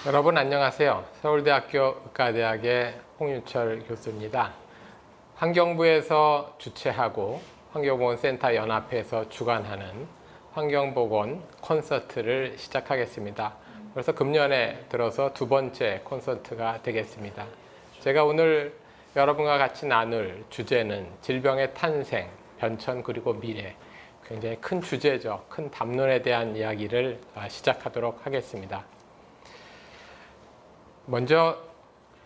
여러분 안녕하세요. 서울대학교 의과대학의 홍윤철 교수입니다. 환경부에서 주최하고 환경보건센터 연합회에서 주관하는 환경보건 콘서트를 시작하겠습니다. 그래서 금년에 들어서 두 번째 콘서트가 되겠습니다. 제가 오늘 여러분과 같이 나눌 주제는 질병의 탄생, 변천 그리고 미래. 굉장히 큰 주제죠. 큰 담론에 대한 이야기를 시작하도록 하겠습니다. 먼저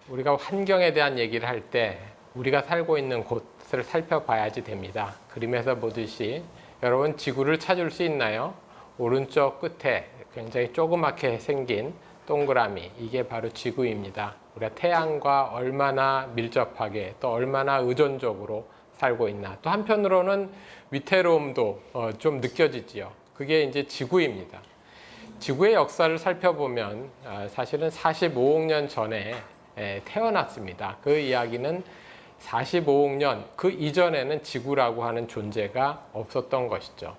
우리가 환경에 대한 얘기를 할 때 우리가 살고 있는 곳을 살펴봐야지 됩니다. 그림에서 보듯이 여러분 지구를 찾을 수 있나요? 오른쪽 끝에 굉장히 조그맣게 생긴 동그라미, 이게 바로 지구입니다. 우리가 태양과 얼마나 밀접하게 또 얼마나 의존적으로 살고 있나. 또 한편으로는 위태로움도 좀 느껴지지요. 그게 이제 지구입니다. 지구의 역사를 살펴보면 사실은 45억 년 전에 태어났습니다. 그 이야기는 45억 년 그 이전에는 지구라고 하는 존재가 없었던 것이죠.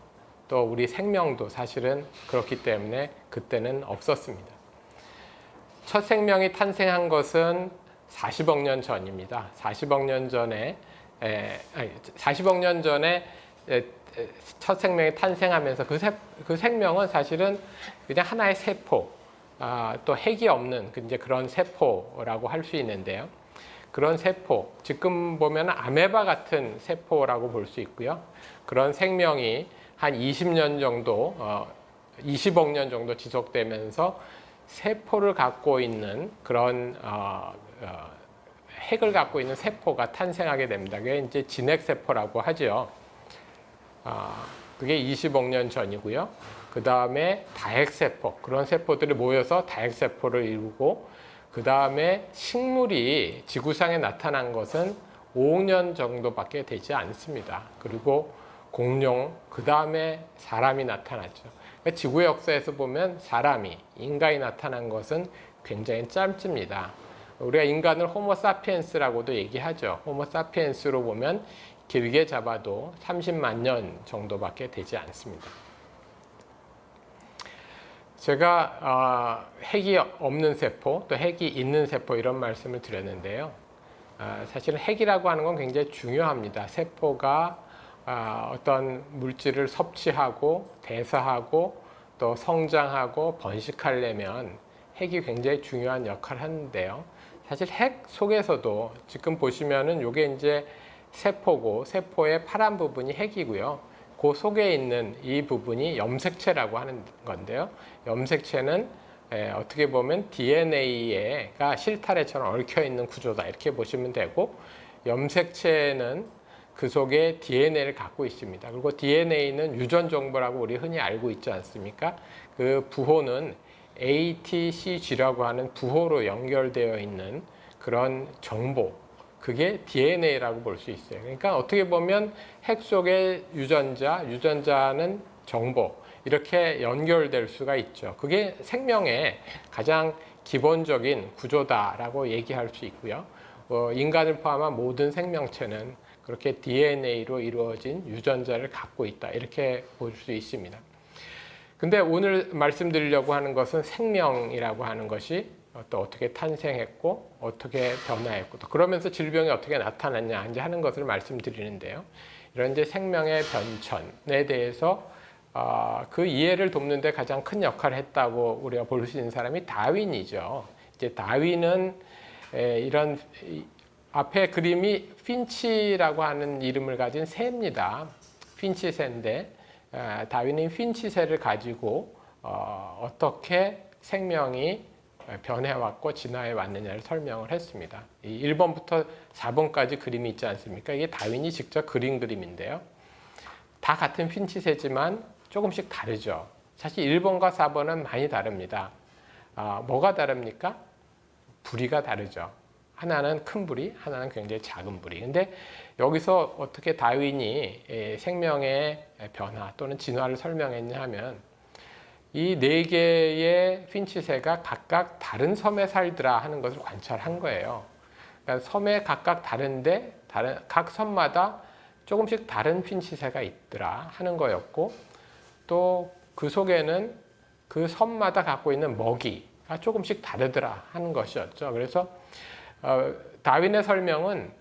또 우리 생명도 사실은 그렇기 때문에 그때는 없었습니다. 첫 생명이 탄생한 것은 40억 년 전입니다. 40억 년 전에 첫 생명이 탄생하면서 그 생명은 사실은 그냥 하나의 세포, 또 핵이 없는 이제 그런 세포라고 할 수 있는데요. 그런 세포, 지금 보면 아메바 같은 세포라고 볼 수 있고요. 그런 생명이 한 20년 정도, 20억 년 정도 지속되면서 세포를 갖고 있는 그런 핵을 갖고 있는 세포가 탄생하게 됩니다. 그게 이제 진핵세포라고 하죠. 그게 20억 년 전이고요. 그 다음에 다핵세포, 그런 세포들이 모여서 다핵세포를 이루고, 그 다음에 식물이 지구상에 나타난 것은 5억 년 정도밖에 되지 않습니다. 그리고 공룡, 그 다음에 사람이 나타났죠. 그러니까 지구의 역사에서 보면 인간이 나타난 것은 굉장히 짧습니다. 우리가 인간을 호모 사피엔스라고도 얘기하죠. 호모 사피엔스로 보면 길게 잡아도 30만 년 정도밖에 되지 않습니다. 제가 핵이 없는 세포, 또 핵이 있는 세포 이런 말씀을 드렸는데요. 사실은 핵이라고 하는 건 굉장히 중요합니다. 세포가 어떤 물질을 섭취하고 대사하고 또 성장하고 번식하려면 핵이 굉장히 중요한 역할을 하는데요. 사실 핵 속에서도 지금 보시면은 이게 이제 세포고, 세포의 파란 부분이 핵이고요. 그 속에 있는 이 부분이 염색체라고 하는 건데요. 염색체는 어떻게 보면 DNA가 실타래처럼 얽혀 있는 구조다, 이렇게 보시면 되고, 염색체는 그 속에 DNA를 갖고 있습니다. 그리고 DNA는 유전 정보라고 우리 흔히 알고 있지 않습니까? 그 부호는 ATCG라고 하는 부호로 연결되어 있는 그런 정보, 그게 DNA라고 볼 수 있어요. 그러니까 어떻게 보면 핵 속의 유전자는 정보, 이렇게 연결될 수가 있죠. 그게 생명의 가장 기본적인 구조다라고 얘기할 수 있고요. 인간을 포함한 모든 생명체는 그렇게 DNA로 이루어진 유전자를 갖고 있다, 이렇게 볼 수 있습니다. 근데 오늘 말씀드리려고 하는 것은 생명이라고 하는 것이 또 어떻게 탄생했고 어떻게 변화했고 또 그러면서 질병이 어떻게 나타났냐 이제 하는 것을 말씀드리는데요. 이런 이제 생명의 변천에 대해서 그 이해를 돕는 데 가장 큰 역할을 했다고 우리가 볼 수 있는 사람이 다윈이죠. 이제 다윈은 이런 앞에 그림이 핀치라고 하는 이름을 가진 새입니다. 핀치새인데 다윈은 핀치새를 가지고 어떻게 생명이 변해왔고 진화해 왔느냐를 설명을 했습니다. 이 1번부터 4번까지 그림이 있지 않습니까? 이게 다윈이 직접 그린 그림인데요. 다 같은 핀치새지만 조금씩 다르죠. 사실 1번과 4번은 많이 다릅니다. 뭐가 다릅니까? 부리가 다르죠. 하나는 큰 부리, 하나는 굉장히 작은 부리. 근데 여기서 어떻게 다윈이 생명의 변화 또는 진화를 설명했냐 하면 이 네 개의 핀치새가 각각 다른 섬에 살더라 하는 것을 관찰한 거예요. 그러니까 섬에 각각 다른데 각 섬마다 조금씩 다른 핀치새가 있더라 하는 거였고, 또 그 속에는 그 섬마다 갖고 있는 먹이, 조금씩 다르더라 하는 것이었죠. 그래서 다윈의 설명은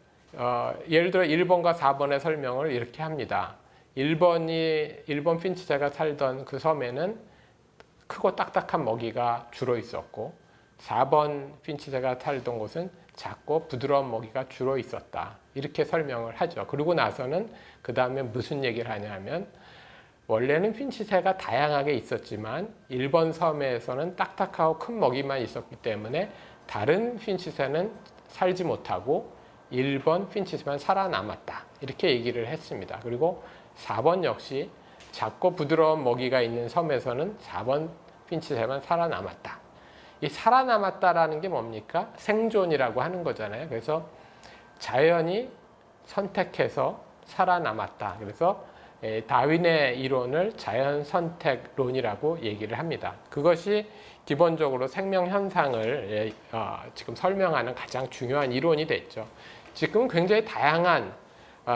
예를 들어 1번과 4번의 설명을 이렇게 합니다. 1번 핀치새가 살던 그 섬에는 크고 딱딱한 먹이가 주로 있었고 4번 핀치새가 살던 곳은 작고 부드러운 먹이가 주로 있었다. 이렇게 설명을 하죠. 그러고 나서는 그 다음에 무슨 얘기를 하냐면 원래는 핀치새가 다양하게 있었지만 1번 섬에서는 딱딱하고 큰 먹이만 있었기 때문에 다른 핀치새는 살지 못하고 1번 핀치새만 살아남았다. 이렇게 얘기를 했습니다. 그리고 4번 역시 작고 부드러운 먹이가 있는 섬에서는 4번 핀치새만 살아남았다. 이 살아남았다라는 게 뭡니까? 생존이라고 하는 거잖아요. 그래서 자연이 선택해서 살아남았다. 그래서 다윈의 이론을 자연 선택론이라고 얘기를 합니다. 그것이 기본적으로 생명 현상을 지금 설명하는 가장 중요한 이론이 됐죠. 지금은 굉장히 다양한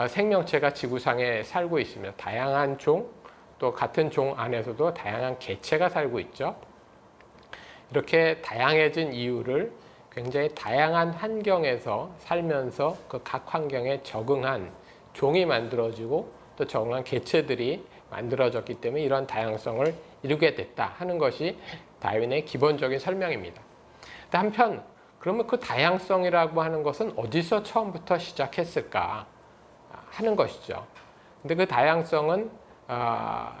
생명체가 지구상에 살고 있습니다. 다양한 종, 또 같은 종 안에서도 다양한 개체가 살고 있죠. 이렇게 다양해진 이유를 굉장히 다양한 환경에서 살면서 그 각 환경에 적응한 종이 만들어지고 또 적응한 개체들이 만들어졌기 때문에 이런 다양성을 이루게 됐다 하는 것이 다윈의 기본적인 설명입니다. 한편 그러면 그 다양성이라고 하는 것은 어디서 처음부터 시작했을까 하는 것이죠. 근데 그 다양성은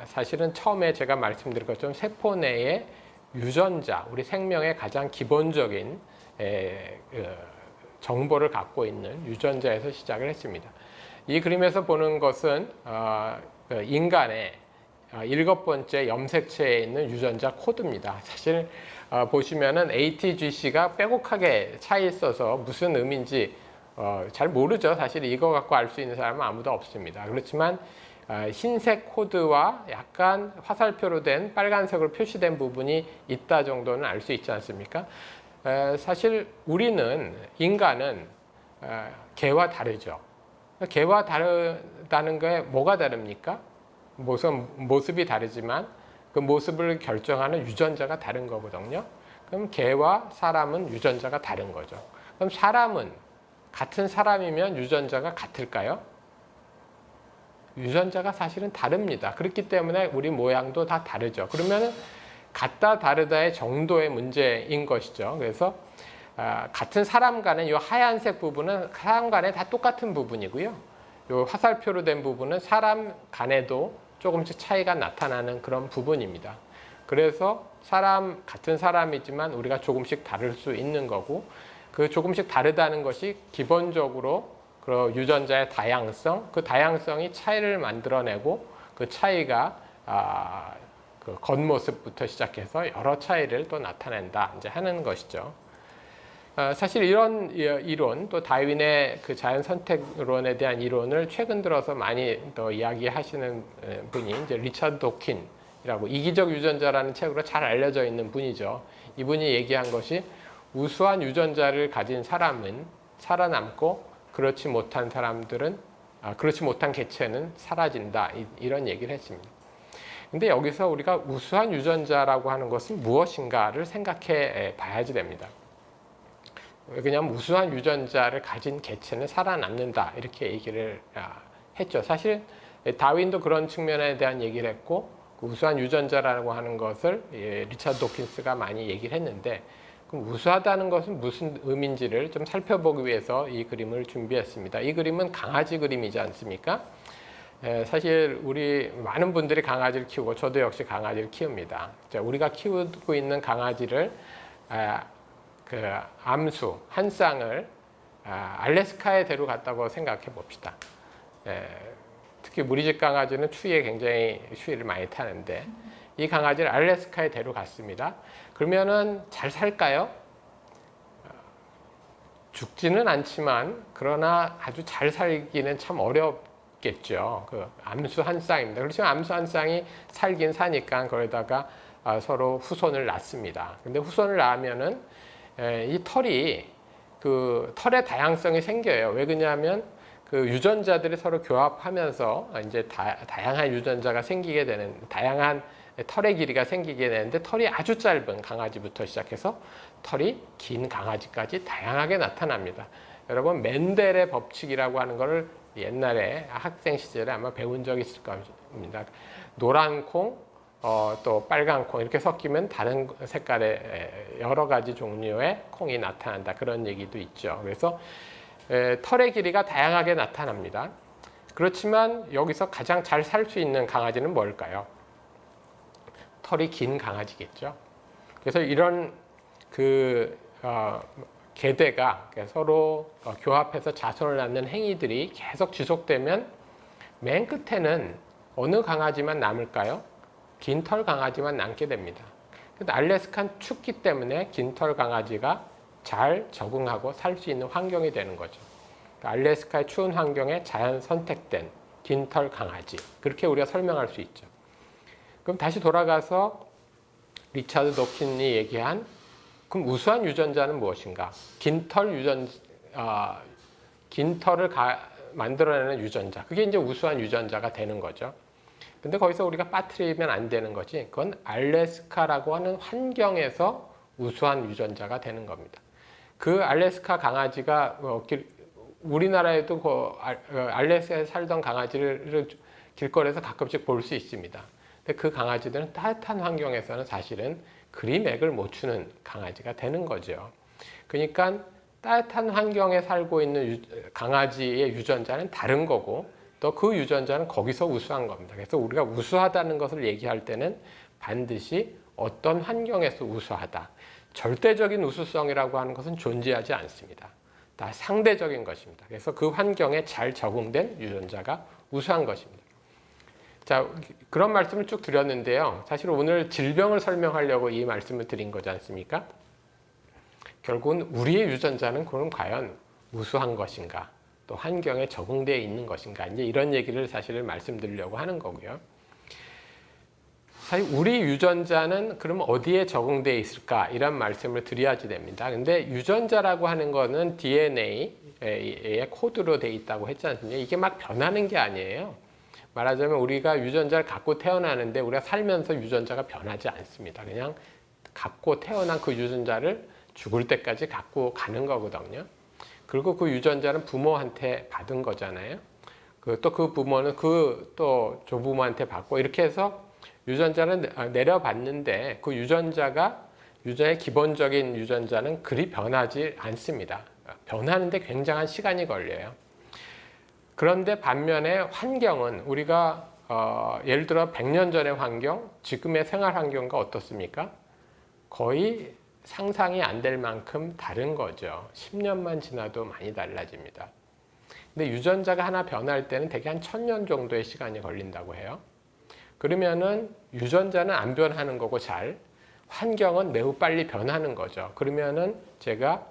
사실은 처음에 제가 말씀드린 것처럼 세포 내에 유전자, 우리 생명의 가장 기본적인 정보를 갖고 있는 유전자에서 시작을 했습니다. 이 그림에서 보는 것은 인간의 7번째 염색체에 있는 유전자 코드입니다. 사실 보시면은 ATGC가 빼곡하게 차 있어서 무슨 의미인지 잘 모르죠. 사실 이거 갖고 알 수 있는 사람은 아무도 없습니다. 그렇지만 흰색 코드와 약간 화살표로 된 빨간색으로 표시된 부분이 있다 정도는 알 수 있지 않습니까? 사실 우리는 인간은 개와 다르죠. 개와 다르다는 게 뭐가 다릅니까? 모습이 다르지만 그 모습을 결정하는 유전자가 다른 거거든요. 그럼 개와 사람은 유전자가 다른 거죠. 그럼 사람은 같은 사람이면 유전자가 같을까요? 유전자가 사실은 다릅니다. 그렇기 때문에 우리 모양도 다 다르죠. 그러면 같다 다르다의 정도의 문제인 것이죠. 그래서 같은 사람 간에 이 하얀색 부분은 사람 간에 다 똑같은 부분이고요. 이 화살표로 된 부분은 사람 간에도 조금씩 차이가 나타나는 그런 부분입니다. 그래서 같은 사람이지만 우리가 조금씩 다를 수 있는 거고 그 조금씩 다르다는 것이 기본적으로 그 유전자의 다양성, 그 다양성이 차이를 만들어내고 그 차이가 그 겉모습부터 시작해서 여러 차이를 또 나타낸다 이제 하는 것이죠. 사실 이런 이론, 또 다윈의 그 자연 선택론에 대한 이론을 최근 들어서 많이 더 이야기하시는 분이 이제 리처드 도킨이라고 이기적 유전자라는 책으로 잘 알려져 있는 분이죠. 이분이 얘기한 것이 우수한 유전자를 가진 사람은 살아남고 그렇지 못한 사람들은 그렇지 못한 개체는 사라진다 이런 얘기를 했습니다. 근데 여기서 우리가 우수한 유전자라고 하는 것은 무엇인가를 생각해 봐야지 됩니다. 왜냐하면 우수한 유전자를 가진 개체는 살아남는다 이렇게 얘기를 했죠. 사실 다윈도 그런 측면에 대한 얘기를 했고 우수한 유전자라고 하는 것을 리처드 도킨스가 많이 얘기를 했는데 그럼 우수하다는 것은 무슨 의미인지를 좀 살펴보기 위해서 이 그림을 준비했습니다. 이 그림은 강아지 그림이지 않습니까? 사실 우리 많은 분들이 강아지를 키우고 저도 역시 강아지를 키웁니다. 우리가 키우고 있는 강아지를 그 암수 한 쌍을 알래스카에 데려갔다고 생각해 봅시다. 특히 우리 집 강아지는 추위에 굉장히 추위를 많이 타는데 이 강아지를 알래스카에 데려갔습니다. 그러면은 잘 살까요? 죽지는 않지만 그러나 아주 잘 살기는 참 어렵겠죠. 그 암수 한 쌍입니다. 그렇지만 암수 한 쌍이 살긴 사니까 거기다가 서로 후손을 낳습니다. 근데 후손을 낳으면은 이 털이 그 털의 다양성이 생겨요. 왜 그러냐면 그 유전자들이 서로 교합하면서 이제 다양한 유전자가 생기게 되는 다양한 털의 길이가 생기게 되는데 털이 아주 짧은 강아지부터 시작해서 털이 긴 강아지까지 다양하게 나타납니다. 여러분 멘델의 법칙이라고 하는 것을 옛날에 학생 시절에 아마 배운 적이 있을 겁니다. 노란 콩, 또 빨간 콩 이렇게 섞이면 다른 색깔의 여러 가지 종류의 콩이 나타난다. 그런 얘기도 있죠. 그래서 털의 길이가 다양하게 나타납니다. 그렇지만 여기서 가장 잘 살 수 있는 강아지는 뭘까요? 털이 긴 강아지겠죠. 그래서 이런 개대가 서로 교합해서 자손을 낳는 행위들이 계속 지속되면 맨 끝에는 어느 강아지만 남을까요? 긴털 강아지만 남게 됩니다. 알래스카는 춥기 때문에 긴털 강아지가 잘 적응하고 살 수 있는 환경이 되는 거죠. 알래스카의 추운 환경에 자연 선택된 긴털 강아지, 그렇게 우리가 설명할 수 있죠. 그럼 다시 돌아가서 리차드 도킨이 얘기한 그럼 우수한 유전자는 무엇인가? 긴털을 만들어내는 유전자, 그게 이제 우수한 유전자가 되는 거죠. 근데 거기서 우리가 빠뜨리면 안 되는 거지. 그건 알래스카라고 하는 환경에서 우수한 유전자가 되는 겁니다. 그 알래스카 강아지가 우리나라에도 알래스카에 살던 강아지를 길거리에서 가끔씩 볼 수 있습니다. 근데 그 강아지들은 따뜻한 환경에서는 사실은 그리 맥을 못 추는 강아지가 되는 거죠. 그러니까 따뜻한 환경에 살고 있는 강아지의 유전자는 다른 거고 또 그 유전자는 거기서 우수한 겁니다. 그래서 우리가 우수하다는 것을 얘기할 때는 반드시 어떤 환경에서 우수하다. 절대적인 우수성이라고 하는 것은 존재하지 않습니다. 다 상대적인 것입니다. 그래서 그 환경에 잘 적응된 유전자가 우수한 것입니다. 자, 그런 말씀을 쭉 드렸는데요. 사실 오늘 질병을 설명하려고 이 말씀을 드린 거지 않습니까? 결국은 우리의 유전자는 그럼 과연 우수한 것인가? 또 환경에 적응되어 있는 것인가? 이제 이런 얘기를 사실 말씀드리려고 하는 거고요. 사실 우리 유전자는 그럼 어디에 적응되어 있을까? 이런 말씀을 드려야지 됩니다. 근데 유전자라고 하는 거는 DNA의 코드로 되어 있다고 했지 않습니까? 이게 막 변하는 게 아니에요. 말하자면 우리가 유전자를 갖고 태어나는데 우리가 살면서 유전자가 변하지 않습니다. 그냥 갖고 태어난 그 유전자를 죽을 때까지 갖고 가는 거거든요. 그리고 그 유전자는 부모한테 받은 거잖아요. 또 그 부모는 또 조부모한테 받고 이렇게 해서 유전자는 내려받는데 그 유전자의 기본적인 유전자는 그리 변하지 않습니다. 변하는데 굉장한 시간이 걸려요. 그런데 반면에 환경은 우리가 예를 들어 100년 전의 환경, 지금의 생활 환경과 어떻습니까? 거의 상상이 안 될 만큼 다른 거죠. 10년만 지나도 많이 달라집니다. 근데 유전자가 하나 변할 때는 대개 한 1000년 정도의 시간이 걸린다고 해요. 그러면은 유전자는 안 변하는 거고 환경은 매우 빨리 변하는 거죠. 그러면은 제가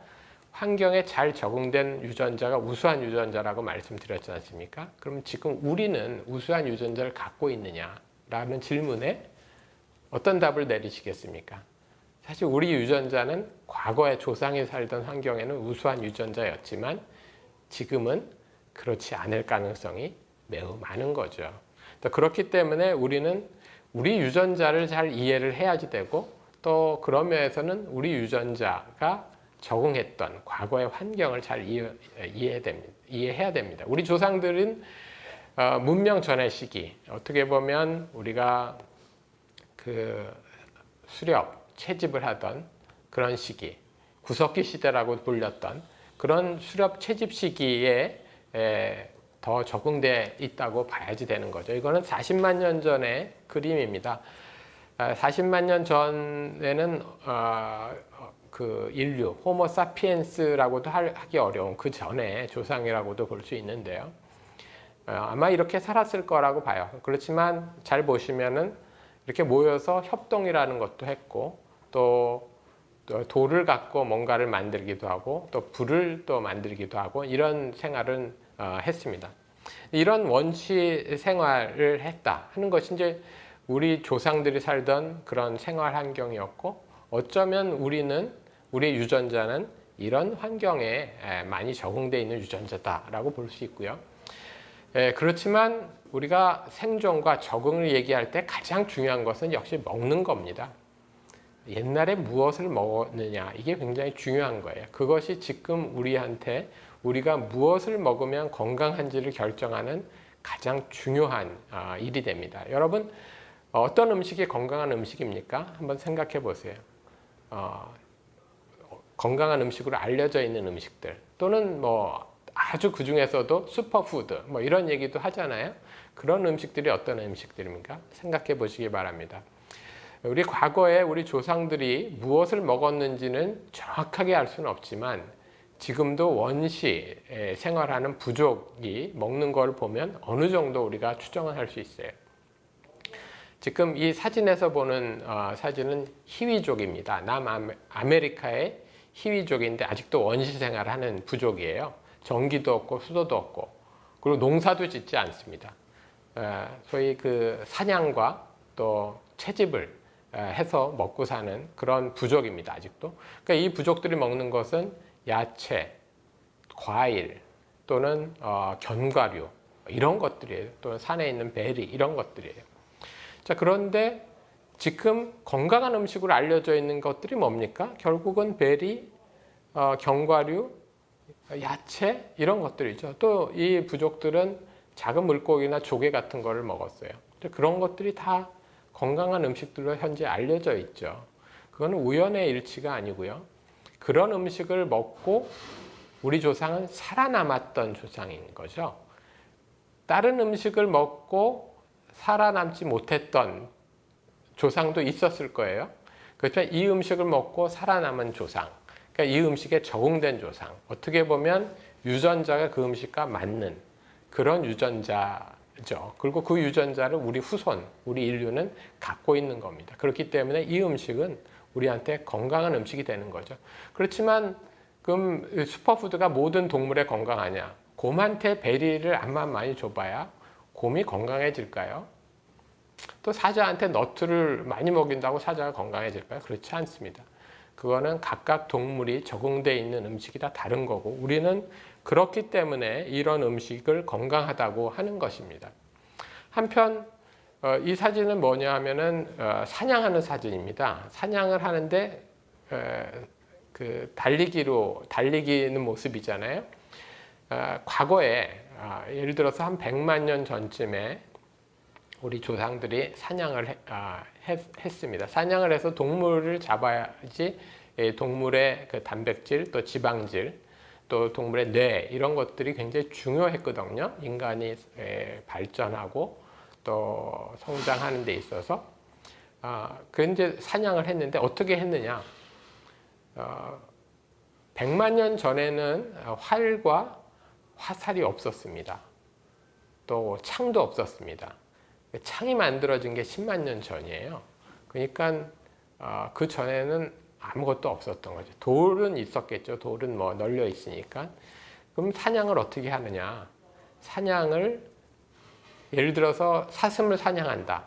환경에 잘 적응된 유전자가 우수한 유전자라고 말씀드렸지 않습니까? 그럼 지금 우리는 우수한 유전자를 갖고 있느냐라는 질문에 어떤 답을 내리시겠습니까? 사실 우리 유전자는 과거에 조상이 살던 환경에는 우수한 유전자였지만 지금은 그렇지 않을 가능성이 매우 많은 거죠. 그렇기 때문에 우리는 우리 유전자를 잘 이해를 해야지 되고 또 그런 면에서는 우리 유전자가 적응했던 과거의 환경을 잘 이해해야 됩니다. 우리 조상들은 문명 전의 시기, 어떻게 보면 우리가 수렵, 채집을 하던 그런 시기, 구석기 시대라고 불렸던 그런 수렵 채집 시기에 더 적응되어 있다고 봐야지 되는 거죠. 이거는 40만 년 전의 그림입니다. 40만 년 전에는 인류, 호모 사피엔스라고도 하기 어려운 그 전에 조상이라고도 볼 수 있는데요. 아마 이렇게 살았을 거라고 봐요. 그렇지만 잘 보시면은 이렇게 모여서 협동이라는 것도 했고 또 돌을 갖고 뭔가를 만들기도 하고 또 불을 또 만들기도 하고 이런 생활은 했습니다. 이런 원시 생활을 했다 하는 것이 이제 우리 조상들이 살던 그런 생활 환경이었고 어쩌면 우리의 유전자는 이런 환경에 많이 적응되어 있는 유전자다라고 볼 수 있고요. 그렇지만 우리가 생존과 적응을 얘기할 때 가장 중요한 것은 역시 먹는 겁니다. 옛날에 무엇을 먹었느냐, 이게 굉장히 중요한 거예요. 그것이 지금 우리한테 우리가 무엇을 먹으면 건강한지를 결정하는 가장 중요한 일이 됩니다. 여러분, 어떤 음식이 건강한 음식입니까? 한번 생각해 보세요. 건강한 음식으로 알려져 있는 음식들, 또는 뭐 아주 그 중에서도 슈퍼푸드 뭐 이런 얘기도 하잖아요. 그런 음식들이 어떤 음식들입니까? 생각해 보시기 바랍니다. 우리 과거에 우리 조상들이 무엇을 먹었는지는 정확하게 알 수는 없지만 지금도 원시 생활하는 부족이 먹는 걸 보면 어느 정도 우리가 추정을 할 수 있어요. 지금 이 사진에서 보는 사진은 히위족입니다. 남아메리카의 히위족인데 아직도 원시 생활하는 부족이에요. 전기도 없고 수도도 없고, 그리고 농사도 짓지 않습니다. 소위 그 사냥과 또 채집을 해서 먹고 사는 그런 부족입니다. 아직도. 그러니까 이 부족들이 먹는 것은 야채, 과일 또는 견과류 이런 것들이에요. 또는 산에 있는 베리 이런 것들이에요. 자, 그런데 지금 건강한 음식으로 알려져 있는 것들이 뭡니까? 결국은 베리, 견과류, 야채 이런 것들이죠. 또 이 부족들은 작은 물고기나 조개 같은 거를 먹었어요. 그런 것들이 다 건강한 음식들로 현재 알려져 있죠. 그건 우연의 일치가 아니고요. 그런 음식을 먹고 우리 조상은 살아남았던 조상인 거죠. 다른 음식을 먹고 살아남지 못했던 조상도 있었을 거예요. 그렇지만 이 음식을 먹고 살아남은 조상, 그러니까 이 음식에 적응된 조상, 어떻게 보면 유전자가 그 음식과 맞는 그런 유전자죠. 그리고 그 유전자를 우리 후손, 우리 인류는 갖고 있는 겁니다. 그렇기 때문에 이 음식은 우리한테 건강한 음식이 되는 거죠. 그렇지만 그럼 슈퍼푸드가 모든 동물에 건강하냐? 곰한테 베리를 암만 많이 줘봐야 곰이 건강해질까요? 또 사자한테 너트를 많이 먹인다고 사자가 건강해질까요? 그렇지 않습니다. 그거는 각각 동물이 적응되어 있는 음식이 다 다른 거고, 우리는 그렇기 때문에 이런 음식을 건강하다고 하는 것입니다. 한편 이 사진은 뭐냐 하면은 사냥하는 사진입니다. 사냥을 하는데 그 달리기는 모습이잖아요. 과거에 예를 들어서 한 100만 년 전쯤에 우리 조상들이 사냥을 했습니다. 사냥을 해서 동물을 잡아야지 동물의 그 단백질, 또 지방질, 또 동물의 뇌 이런 것들이 굉장히 중요했거든요. 인간이 발전하고 또 성장하는 데 있어서. 그런데 사냥을 했는데 어떻게 했느냐? 100만 년 전에는 활과 화살이 없었습니다. 또 창도 없었습니다. 창이 만들어진 게 10만 년 전이에요. 그러니까 그 전에는 아무것도 없었던 거죠. 돌은 있었겠죠. 돌은 뭐 널려 있으니까. 그럼 사냥을 어떻게 하느냐? 사냥을 예를 들어서 사슴을 사냥한다.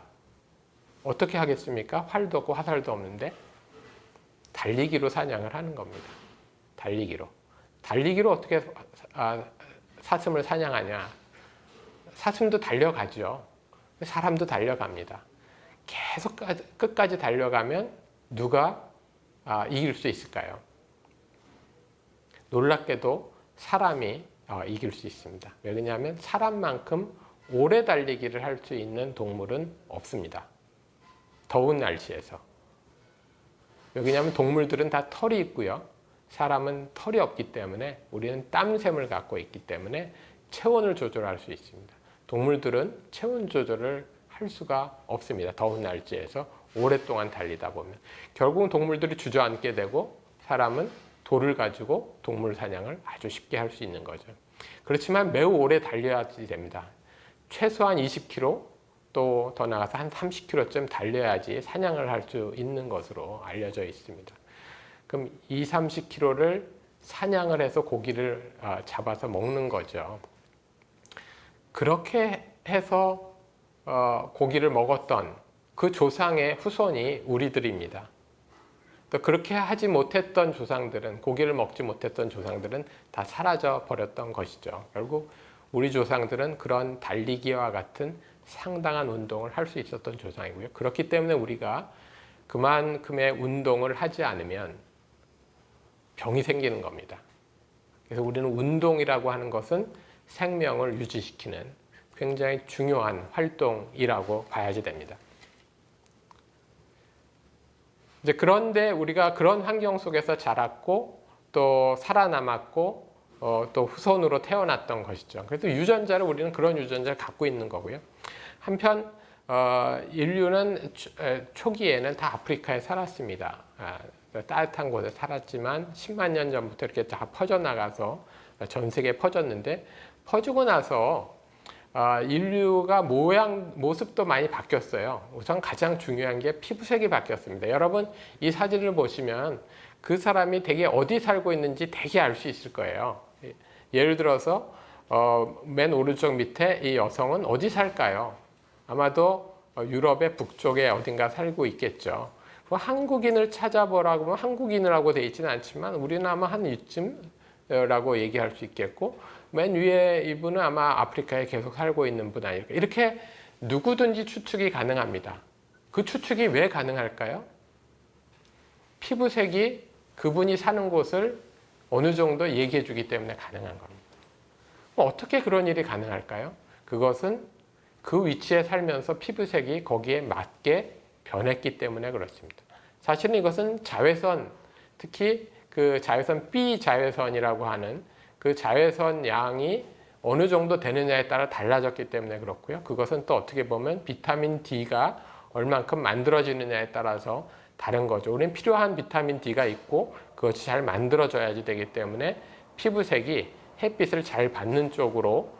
어떻게 하겠습니까? 활도 없고 화살도 없는데 달리기로 사냥을 하는 겁니다. 달리기로. 달리기로 어떻게 사슴을 사냥하냐? 사슴도 달려가죠. 사람도 달려갑니다. 계속 끝까지 달려가면 누가 이길 수 있을까요? 놀랍게도 사람이 이길 수 있습니다. 왜냐하면 사람만큼 오래 달리기를 할 수 있는 동물은 없습니다. 더운 날씨에서. 왜냐하면 동물들은 다 털이 있고요. 사람은 털이 없기 때문에 우리는 땀샘을 갖고 있기 때문에 체온을 조절할 수 있습니다. 동물들은 체온 조절을 할 수가 없습니다. 더운 날씨에서 오랫동안 달리다 보면. 결국은 동물들이 주저앉게 되고 사람은 돌을 가지고 동물 사냥을 아주 쉽게 할 수 있는 거죠. 그렇지만 매우 오래 달려야지 됩니다. 최소한 20km 또 더 나가서 한 30km쯤 달려야지 사냥을 할 수 있는 것으로 알려져 있습니다. 그럼 30km를 사냥을 해서 고기를 잡아서 먹는 거죠. 그렇게 해서 고기를 먹었던 그 조상의 후손이 우리들입니다. 또 그렇게 하지 못했던 조상들은, 고기를 먹지 못했던 조상들은 다 사라져 버렸던 것이죠. 결국 우리 조상들은 그런 달리기와 같은 상당한 운동을 할 수 있었던 조상이고요. 그렇기 때문에 우리가 그만큼의 운동을 하지 않으면 병이 생기는 겁니다. 그래서 우리는 운동이라고 하는 것은 생명을 유지시키는 굉장히 중요한 활동이라고 봐야지 됩니다. 이제 그런데 우리가 그런 환경 속에서 자랐고 또 살아남았고 또 후손으로 태어났던 것이죠. 그래서 유전자를 우리는 그런 유전자를 갖고 있는 거고요. 한편 인류는 초기에는 다 아프리카에 살았습니다. 따뜻한 곳에 살았지만 10만 년 전부터 이렇게 다 퍼져나가서 전 세계에 퍼졌는데 퍼지고 나서 인류가 모습도 많이 바뀌었어요. 우선 가장 중요한 게 피부색이 바뀌었습니다. 여러분 이 사진을 보시면 그 사람이 되게 어디 살고 있는지 되게 알 수 있을 거예요. 예를 들어서 맨 오른쪽 밑에 이 여성은 어디 살까요? 아마도 유럽의 북쪽에 어딘가 살고 있겠죠. 한국인을 찾아보라고 하면 한국인이라고 되어 있지는 않지만 우리는 아마 한 이쯤라고 얘기할 수 있겠고 맨 위에 이분은 아마 아프리카에 계속 살고 있는 분 아닐까. 이렇게 누구든지 추측이 가능합니다. 그 추측이 왜 가능할까요? 피부색이 그분이 사는 곳을 어느 정도 얘기해 주기 때문에 가능한 겁니다. 어떻게 그런 일이 가능할까요? 그것은 그 위치에 살면서 피부색이 거기에 맞게 변했기 때문에 그렇습니다. 사실은 이것은 자외선, 특히 그 자외선 B 자외선이라고 하는 그 자외선 양이 어느 정도 되느냐에 따라 달라졌기 때문에 그렇고요. 그것은 또 어떻게 보면 비타민 D가 얼만큼 만들어지느냐에 따라서 다른 거죠. 우리는 필요한 비타민 D가 있고 그것이 잘 만들어져야지 되기 때문에 피부색이 햇빛을 잘 받는 쪽으로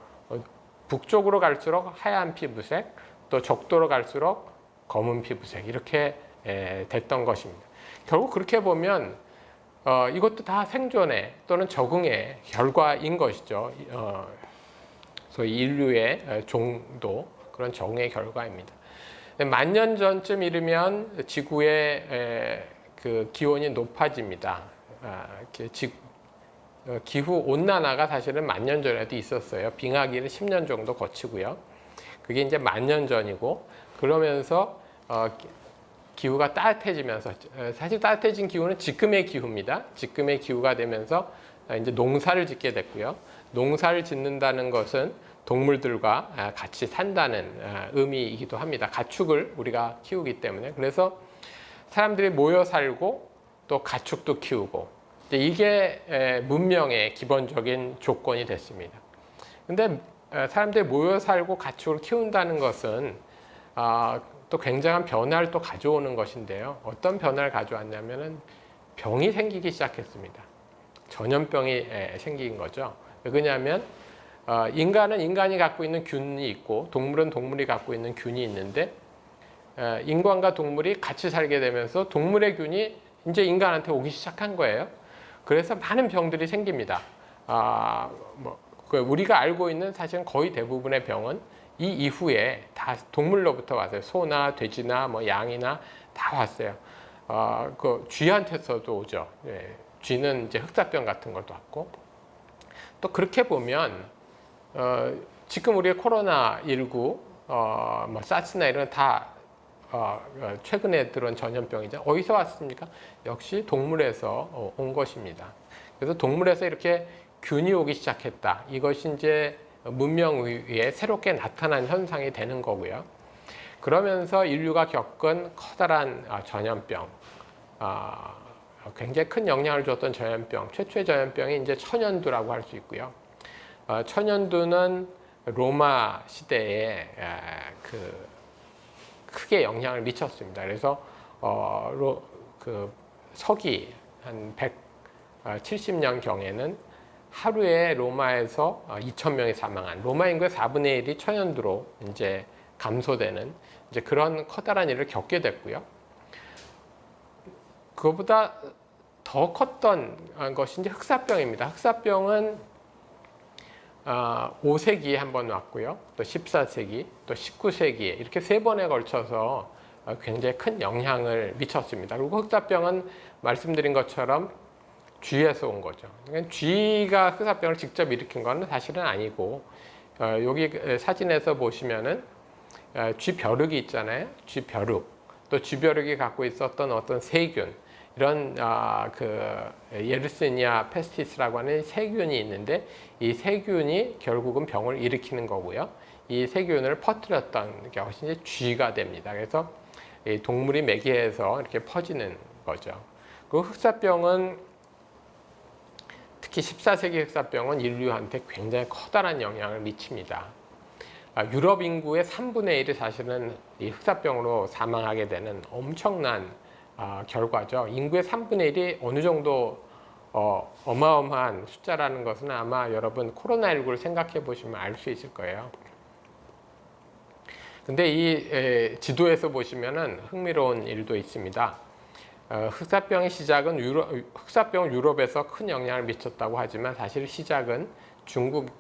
북쪽으로 갈수록 하얀 피부색, 또 적도로 갈수록 검은 피부색 이렇게 됐던 것입니다. 결국 그렇게 보면 이것도 다 생존의 또는 적응의 결과인 것이죠. 소위 인류의 종도 그런 적응의 결과입니다. 만 년 전쯤 이르면 지구의 그 기온이 높아집니다. 기후 온난화가 사실은 만 년 전에도 있었어요. 빙하기를 10년 정도 거치고요. 그게 이제 만 년 전이고 그러면서 기후가 따뜻해지면서 사실 따뜻해진 기후는 지금의 기후입니다. 지금의 기후가 되면서 이제 농사를 짓게 됐고요. 농사를 짓는다는 것은 동물들과 같이 산다는 의미이기도 합니다. 가축을 우리가 키우기 때문에 그래서 사람들이 모여 살고 또 가축도 키우고 이게 문명의 기본적인 조건이 됐습니다. 근데 사람들이 모여 살고 가축을 키운다는 것은 또 굉장한 변화를 또 가져오는 것인데요. 어떤 변화를 가져왔냐면은 병이 생기기 시작했습니다. 전염병이 생긴 거죠. 왜냐하면 인간은 인간이 갖고 있는 균이 있고 동물은 동물이 갖고 있는 균이 있는데 인간과 동물이 같이 살게 되면서 동물의 균이 이제 인간한테 오기 시작한 거예요. 그래서 많은 병들이 생깁니다. 우리가 알고 있는 사실은 거의 대부분의 병은 이 이후에 다 동물로부터 왔어요. 소나 돼지나 뭐 양이나 다 왔어요. 그 쥐한테서도 오죠. 쥐는 이제 흑사병 같은 것도 왔고 또 그렇게 보면 지금 우리의 코로나19, 뭐 사스나 이런 다 최근에 들어온 전염병이죠. 어디서 왔습니까? 역시 동물에서 온 것입니다. 그래서 동물에서 이렇게 균이 오기 시작했다. 이것이 이제 문명 위에 새롭게 나타난 현상이 되는 거고요. 그러면서 인류가 겪은 커다란 전염병, 굉장히 큰 영향을 줬던 전염병, 최초의 전염병이 이제 천연두라고 할 수 있고요. 천연두는 로마 시대에 크게 영향을 미쳤습니다. 그래서 서기 한 170년 경에는 하루에 로마에서 2,000명이 사망한 로마 인구의 4분의 1이 천연두로 이제 감소되는 이제 그런 커다란 일을 겪게 됐고요. 그거보다 더 컸던 것이 이제 흑사병입니다. 흑사병은 5세기에 한 번 왔고요. 또 14세기, 또 19세기에 이렇게 세 번에 걸쳐서 굉장히 큰 영향을 미쳤습니다. 그리고 흑사병은 말씀드린 것처럼 쥐에서 온 거죠. 그러니까 쥐가 흑사병을 직접 일으킨 건 사실은 아니고 여기 사진에서 보시면은 쥐벼룩이 있잖아요. 쥐벼룩. 또 쥐벼룩이 갖고 있었던 어떤 세균, 이런 예르시니아 페스티스라고 하는 세균이 있는데, 이 세균이 결국은 병을 일으키는 거고요. 이 세균을 퍼뜨렸던 것이 이제 쥐가 됩니다. 그래서 이 동물이 매개해서 이렇게 퍼지는 거죠. 그 흑사병은, 특히 14세기 흑사병은 인류한테 굉장히 커다란 영향을 미칩니다. 유럽 인구의 3분의 1이 사실은 이 흑사병으로 사망하게 되는 엄청난 결과죠. 인구의 3분의 1이 어느 정도 어마어마한 숫자라는 것은 아마 여러분 코로나19를 생각해 보시면 알 수 있을 거예요. 근데 이 지도에서 보시면은 흥미로운 일도 있습니다. 흑사병의 시작은 흑사병은 유럽에서 큰 영향을 미쳤다고 하지만 사실 시작은 중국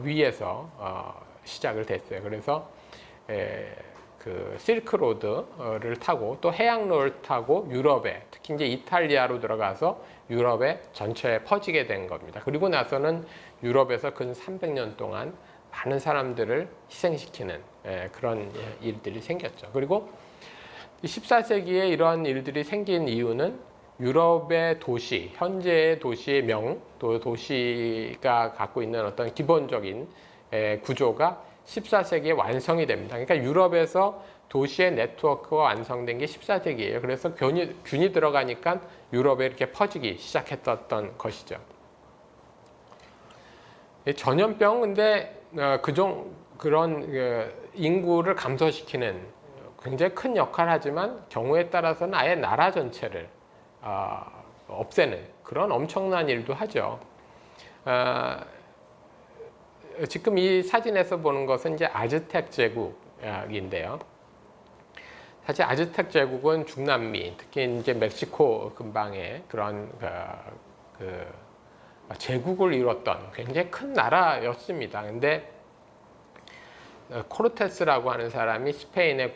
위에서 시작을 됐어요. 그래서 그 실크로드를 타고 또 해양로를 타고 유럽에, 특히 이제 이탈리아로 들어가서 유럽에 전체에 퍼지게 된 겁니다. 그리고 나서는 유럽에서 근 300년 동안 많은 사람들을 희생시키는 그런 일들이 생겼죠. 그리고 14세기에 이러한 일들이 생긴 이유는 유럽의 도시, 현재의 도시의 또 도시가 갖고 있는 어떤 기본적인 구조가 14세기에 완성이 됩니다. 그러니까 유럽에서 도시의 네트워크가 완성된 게 14세기예요. 그래서 균이 들어가니까 유럽에 이렇게 퍼지기 시작했던 것이죠. 전염병, 근데 그런 인구를 감소시키는 굉장히 큰 역할을 하지만 경우에 따라서는 아예 나라 전체를 없애는 그런 엄청난 일도 하죠. 지금 이 사진에서 보는 것은 이제 아즈텍 제국인데요. 사실 아즈텍 제국은 중남미, 특히 이제 멕시코 근방에 그런 제국을 이뤘던 굉장히 큰 나라였습니다. 근데 코르테스라고 하는 사람이 스페인의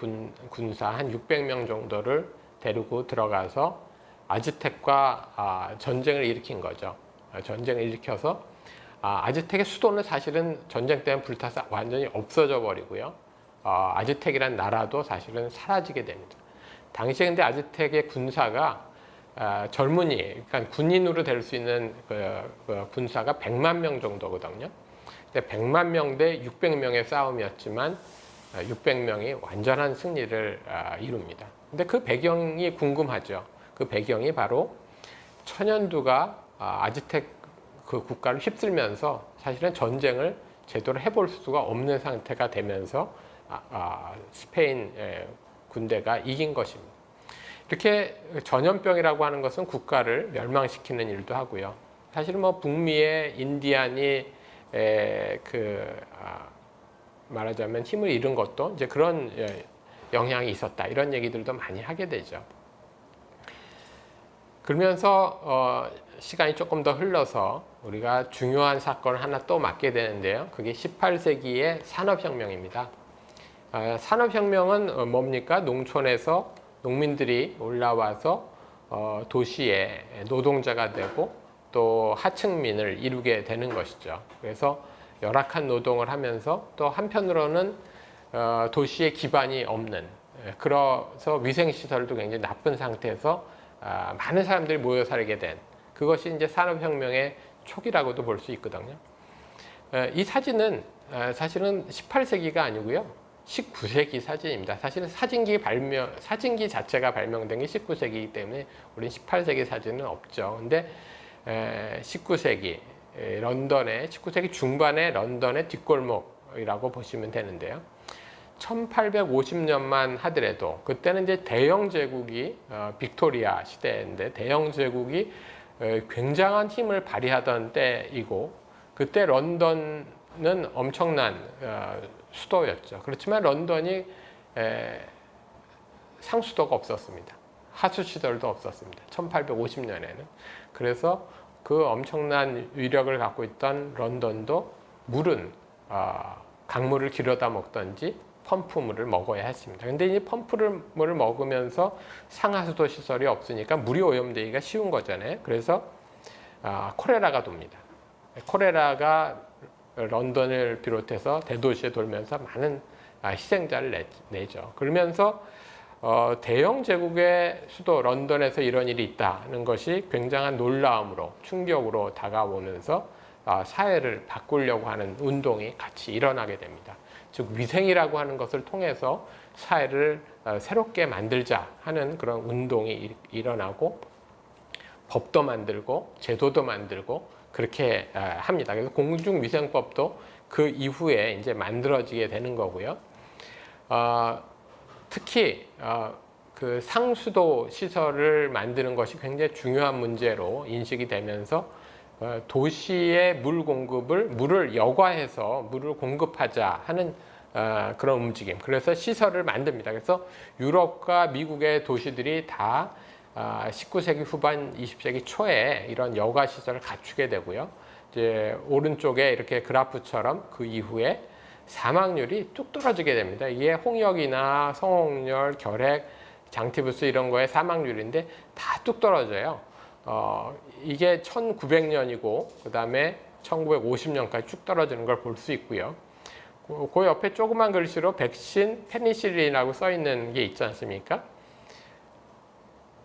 군사 한 600명 정도를 데리고 들어가서 아즈텍과 전쟁을 일으킨 거죠. 전쟁을 일으켜서 아즈텍의 수도는 사실은 전쟁 때문에 불타서 완전히 없어져 버리고요. 아즈텍이라는 나라도 사실은 사라지게 됩니다. 당시에 근데 아즈텍의 군사가 젊은이, 그러니까 군인으로 될 수 있는 군사가 100만 명 정도거든요. 근데 100만 명 대 600명의 싸움이었지만 600명이 완전한 승리를 이룹니다. 근데 그 배경이 궁금하죠. 그 배경이 바로 천연두가 아즈텍 그 국가를 휩쓸면서 사실은 전쟁을 제대로 해볼 수가 없는 상태가 되면서 스페인 군대가 이긴 것입니다. 이렇게 전염병이라고 하는 것은 국가를 멸망시키는 일도 하고요. 사실 뭐 북미의 인디안이 말하자면 힘을 잃은 것도 이제 그런 영향이 있었다, 이런 얘기들도 많이 하게 되죠. 그러면서 시간이 조금 더 흘러서 우리가 중요한 사건을 하나 또 맡게 되는데요. 그게 18세기의 산업혁명입니다. 산업혁명은 뭡니까? 농촌에서 농민들이 올라와서 도시에 노동자가 되고 또 하층민을 이루게 되는 것이죠. 그래서 열악한 노동을 하면서 또 한편으로는 도시에 기반이 없는, 그래서 위생시설도 굉장히 나쁜 상태에서 많은 사람들이 모여 살게 된, 그것이 이제 산업혁명의 초기라고도 볼 수 있거든요. 이 사진은 사실은 18세기가 아니고요, 19세기 사진입니다. 사실은 사진기 자체가 발명된 게 19세기이기 때문에 우리는 18세기 사진은 없죠. 근데 19세기 런던의 19세기 중반의 런던의 뒷골목이라고 보시면 되는데요. 1850년만 하더라도 그때는 이제 대영 제국이 빅토리아 시대인데 대영 제국이 굉장한 힘을 발휘하던 때이고, 그때 런던은 엄청난 수도였죠. 그렇지만 런던이 상수도가 없었습니다. 하수시설도 없었습니다. 1850년에는. 그래서 그 엄청난 위력을 갖고 있던 런던도 물은 강물을 길어다 먹던지 펌프물을 먹어야 했습니다. 근데 이 펌프물을 먹으면서 상하수도 시설이 없으니까 물이 오염되기가 쉬운 거잖아요. 그래서 콜레라가 돕니다. 콜레라가 런던을 비롯해서 대도시에 돌면서 많은 희생자를 내죠. 그러면서 대영 제국의 수도 런던에서 이런 일이 있다는 것이 굉장한 놀라움으로 충격으로 다가오면서 사회를 바꾸려고 하는 운동이 같이 일어나게 됩니다. 즉 위생이라고 하는 것을 통해서 사회를 새롭게 만들자 하는 그런 운동이 일어나고 법도 만들고 제도도 만들고 그렇게 합니다. 그래서 공중위생법도 그 이후에 이제 만들어지게 되는 거고요. 특히 그 상수도 시설을 만드는 것이 굉장히 중요한 문제로 인식이 되면서 도시의 물을 여과해서 물을 공급하자 하는 그런 움직임. 그래서 시설을 만듭니다. 그래서 유럽과 미국의 도시들이 다 19세기 후반, 20세기 초에 이런 여가 시설을 갖추게 되고요. 이제 오른쪽에 이렇게 그래프처럼 그 이후에 사망률이 뚝 떨어지게 됩니다. 이게 홍역이나 성홍열, 결핵, 장티푸스 이런 거의 사망률인데 다 뚝 떨어져요. 이게 1900년이고 그 다음에 1950년까지 쭉 떨어지는 걸 볼 수 있고요. 그 옆에 조그만 글씨로 백신, 페니실린이라고 써 있는 게 있지 않습니까?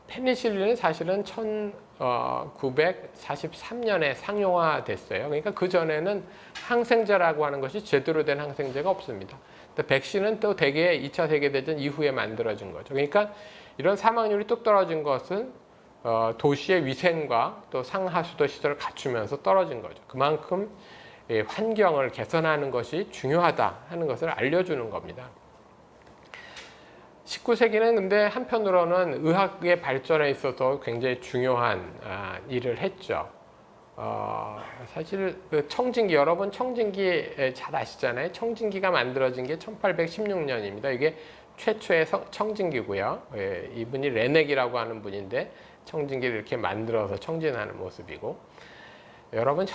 페니실린은 사실은 1943년에 상용화됐어요. 그러니까 그 전에는 항생제라고 하는 것이 제대로 된 항생제가 없습니다. 백신은 또 대개 2차 세계대전 이후에 만들어진 거죠. 그러니까 이런 사망률이 뚝 떨어진 것은 도시의 위생과 또 상하수도 시설을 갖추면서 떨어진 거죠. 그만큼 환경을 개선하는 것이 중요하다 하는 것을 알려주는 겁니다. 19세기는 근데 한편으로는 의학의 발전에 있어서 굉장히 중요한 일을 했죠. 사실 그 청진기, 여러분 청진기 잘 아시잖아요. 청진기가 만들어진 게 1816년입니다. 이게 최초의 청진기고요. 이분이 레넥이라고 하는 분인데 청진기를 이렇게 만들어서 청진하는 모습이고, 여러분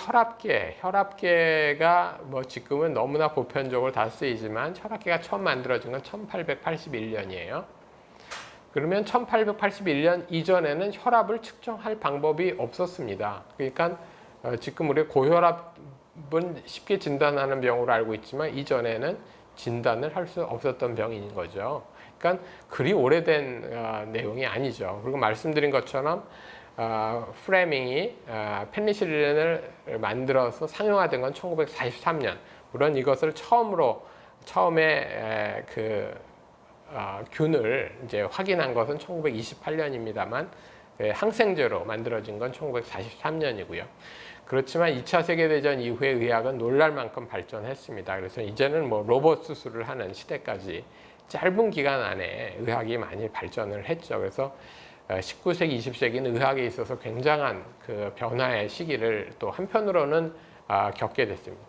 혈압계가 뭐 지금은 너무나 보편적으로 다 쓰이지만 혈압계가 처음 만들어진 건 1881년이에요. 그러면 1881년 이전에는 혈압을 측정할 방법이 없었습니다. 그러니까 지금 우리 고혈압은 쉽게 진단하는 병으로 알고 있지만 이전에는 진단을 할 수 없었던 병인 거죠. 그러니까 그리 오래된 내용이 아니죠. 그리고 말씀드린 것처럼 프레밍이 페니실린을 만들어서 상용화된 건 1943년. 물론 이것을 처음에 균을 이제 확인한 것은 1928년입니다만 항생제로 만들어진 건 1943년이고요. 그렇지만 2차 세계대전 이후에 의학은 놀랄 만큼 발전했습니다. 그래서 이제는 뭐 로봇 수술을 하는 시대까지 짧은 기간 안에 의학이 많이 발전을 했죠. 그래서 19세기, 20세기는 의학에 있어서 굉장한 그 변화의 시기를 또 한편으로는 겪게 됐습니다.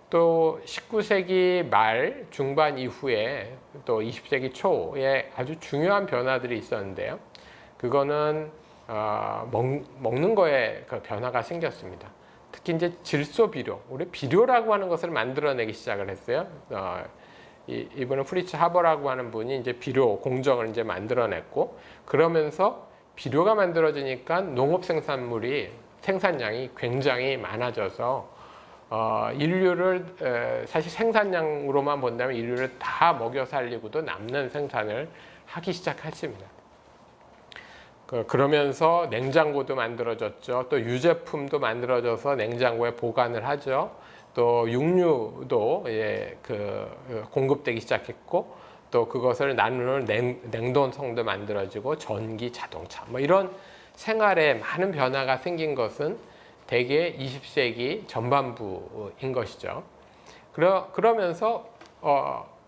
또 19세기 말 중반 이후에 또 20세기 초에 아주 중요한 변화들이 있었는데요. 그거는 먹는 거에 그 변화가 생겼습니다. 특히 이제 질소 비료, 우리 비료라고 하는 것을 만들어내기 시작을 했어요. 이분은 프리츠 하버라고 하는 분이 이제 비료 공정을 이제 만들어냈고, 그러면서 비료가 만들어지니까 농업 생산량이 굉장히 많아져서 인류를 사실 생산량으로만 본다면 인류를 다 먹여 살리고도 남는 생산을 하기 시작했습니다. 그러면서 냉장고도 만들어졌죠. 또 유제품도 만들어져서 냉장고에 보관을 하죠. 또 육류도 공급되기 시작했고, 또 그것을 나누는 냉동성도 만들어지고 전기, 자동차 뭐 이런 생활에 많은 변화가 생긴 것은 대개 20세기 전반부인 것이죠. 그러면서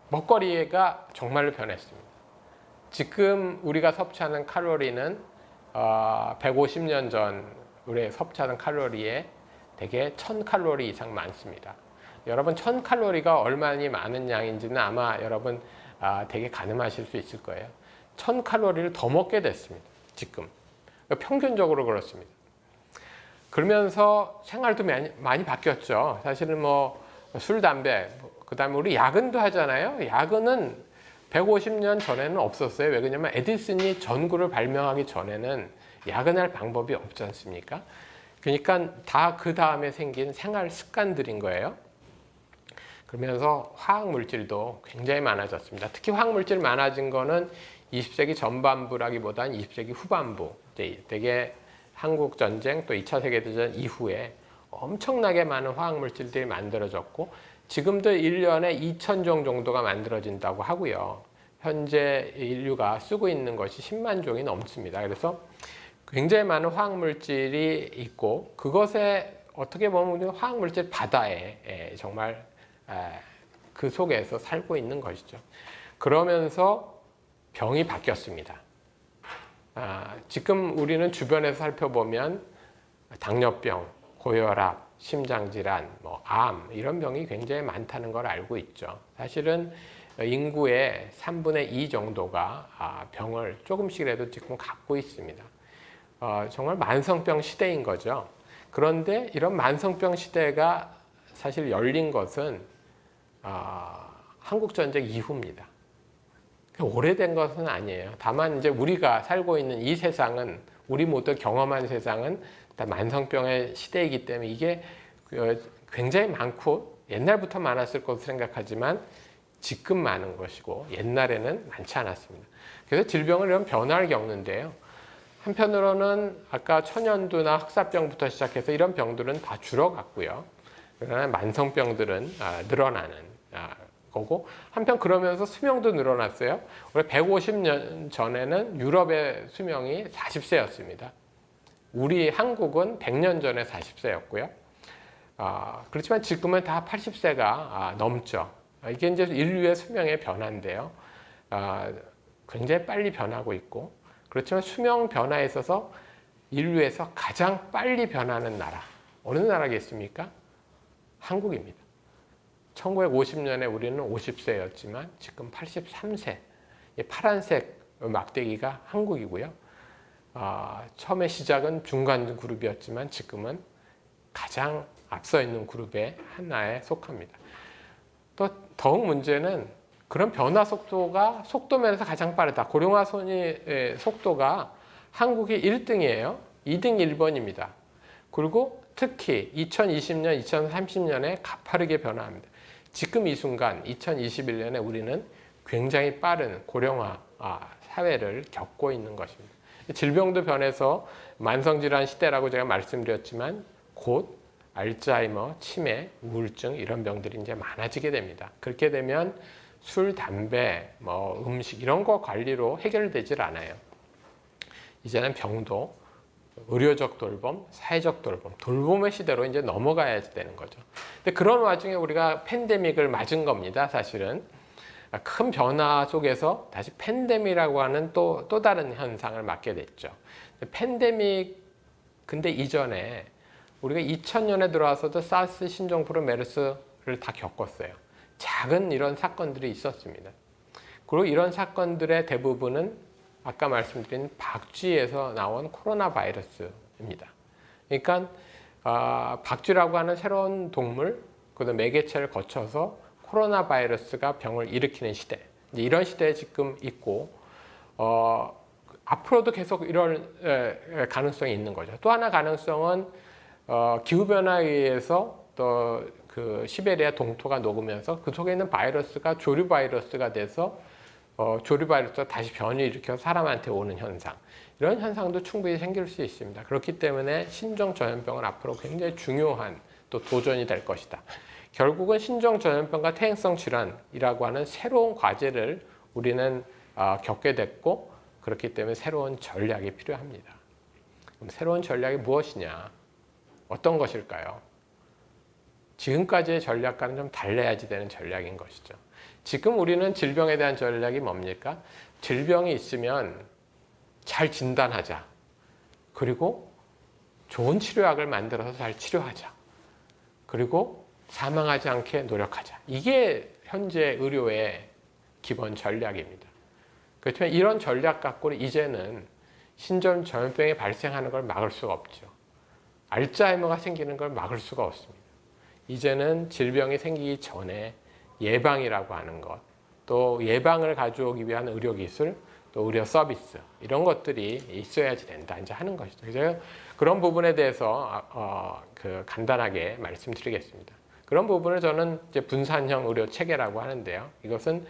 먹거리가 정말로 변했습니다. 지금 우리가 섭취하는 칼로리는 150년 전 우리 섭취하는 칼로리에 대개 1000칼로리 이상 많습니다. 여러분 1000칼로리가 얼마나 많은 양인지는 아마 여러분 되게 가늠하실 수 있을 거예요. 1000칼로리를 더 먹게 됐습니다. 지금 평균적으로 그렇습니다. 그러면서 생활도 많이 바뀌었죠. 사실은 뭐 술, 담배, 그다음에 우리 야근도 하잖아요. 야근은 150년 전에는 없었어요. 왜 그러냐면 에디슨이 전구를 발명하기 전에는 야근할 방법이 없지 않습니까? 그러니까 다 그 다음에 생긴 생활 습관들인 거예요. 그러면서 화학 물질도 굉장히 많아졌습니다. 특히 화학 물질 많아진 거는 20세기 전반부라기보다는 20세기 후반부, 되게 한국 전쟁 또 2차 세계대전 이후에 엄청나게 많은 화학 물질들이 만들어졌고 지금도 1년에 2,000종 정도가 만들어진다고 하고요. 현재 인류가 쓰고 있는 것이 10만 종이 넘습니다. 그래서 굉장히 많은 화학 물질이 있고 그것에 어떻게 보면 화학 물질 바다에 정말 그 속에서 살고 있는 것이죠. 그러면서 병이 바뀌었습니다. 지금 우리는 주변에서 살펴보면 당뇨병, 고혈압, 심장질환, 암 이런 병이 굉장히 많다는 걸 알고 있죠. 사실은 인구의 3분의 2 정도가 병을 조금씩이라도 지금 갖고 있습니다. 정말 만성병 시대인 거죠. 그런데 이런 만성병 시대가 사실 열린 것은 한국전쟁 이후입니다. 오래된 것은 아니에요. 다만 이제 우리가 살고 있는 이 세상은 우리 모두 경험한 세상은 다 만성병의 시대이기 때문에 이게 굉장히 많고 옛날부터 많았을 것으로 생각하지만 지금 많은 것이고 옛날에는 많지 않았습니다. 그래서 질병을 이런 변화를 겪는데요. 한편으로는 아까 천연두나 흑사병부터 시작해서 이런 병들은 다 줄어갔고요. 그러나 만성병들은 늘어나는 거고 한편 그러면서 수명도 늘어났어요. 우리 150년 전에는 유럽의 수명이 40세였습니다. 우리 한국은 100년 전에 40세였고요. 그렇지만 지금은 다 80세가 넘죠. 이게 이제 인류의 수명의 변화인데요. 굉장히 빨리 변하고 있고 그렇지만 수명 변화에 있어서 인류에서 가장 빨리 변하는 나라 어느 나라겠습니까? 한국입니다. 1950년에 우리는 50세였지만 지금 83세 파란색 막대기가 한국이고요. 처음에 시작은 중간 그룹이었지만 지금은 가장 앞서 있는 그룹의 하나에 속합니다. 또 더욱 문제는 그런 변화 속도가 속도면에서 가장 빠르다. 고령화선의 속도가 한국이 1등이에요. 2등 일본입니다. 그리고 특히 2020년, 2030년에 가파르게 변화합니다. 지금 이 순간 2021년에 우리는 굉장히 빠른 고령화 사회를 겪고 있는 것입니다. 질병도 변해서 만성질환 시대라고 제가 말씀드렸지만 곧 알츠하이머, 치매, 우울증 이런 병들이 이제 많아지게 됩니다. 그렇게 되면 술, 담배, 음식 이런 거 관리로 해결되질 않아요. 이제는 병도 의료적 돌봄, 사회적 돌봄, 돌봄의 시대로 이제 넘어가야 되는 거죠. 근데 그런 와중에 우리가 팬데믹을 맞은 겁니다. 사실은 큰 변화 속에서 다시 팬데믹이라고 하는 또 다른 현상을 맞게 됐죠. 팬데믹 근데 이전에 우리가 2000년에 들어와서도 사스, 신종플루, 메르스를 다 겪었어요. 작은 이런 사건들이 있었습니다. 그리고 이런 사건들의 대부분은 아까 말씀드린 박쥐에서 나온 코로나 바이러스입니다. 그러니까 박쥐라고 하는 새로운 동물, 그다음 매개체를 거쳐서 코로나 바이러스가 병을 일으키는 시대. 이런 시대에 지금 있고 앞으로도 계속 이런 가능성이 있는 거죠. 또 하나 가능성은 기후 변화에 의해서 또 그 시베리아 동토가 녹으면서 그 속에 있는 바이러스가 조류 바이러스가 돼서 조류 바이러스가 다시 변이 일으켜 사람한테 오는 현상. 이런 현상도 충분히 생길 수 있습니다. 그렇기 때문에 신종 전염병은 앞으로 굉장히 중요한 또 도전이 될 것이다. 결국은 신종 전염병과 퇴행성 질환이라고 하는 새로운 과제를 우리는 겪게 됐고 그렇기 때문에 새로운 전략이 필요합니다. 그럼 새로운 전략이 무엇이냐? 어떤 것일까요? 지금까지의 전략과는 좀 달라야지 되는 전략인 것이죠. 지금 우리는 질병에 대한 전략이 뭡니까? 질병이 있으면 잘 진단하자. 그리고 좋은 치료약을 만들어서 잘 치료하자. 그리고 사망하지 않게 노력하자. 이게 현재 의료의 기본 전략입니다. 그렇지만 이런 전략 갖고는 이제는 신종 전염병이 발생하는 걸 막을 수가 없죠. 알츠하이머가 생기는 걸 막을 수가 없습니다. 이제는 질병이 생기기 전에 예방이라고 하는 것, 또 예방을 가져오기 위한 의료기술, 또 의료 서비스 이런 것들이 있어야지 된다 이제 하는 것이죠. 그래서 그런 부분에 대해서 간단하게 말씀드리겠습니다. 그런 부분을 저는 이제 분산형 의료 체계라고 하는데요. 이것은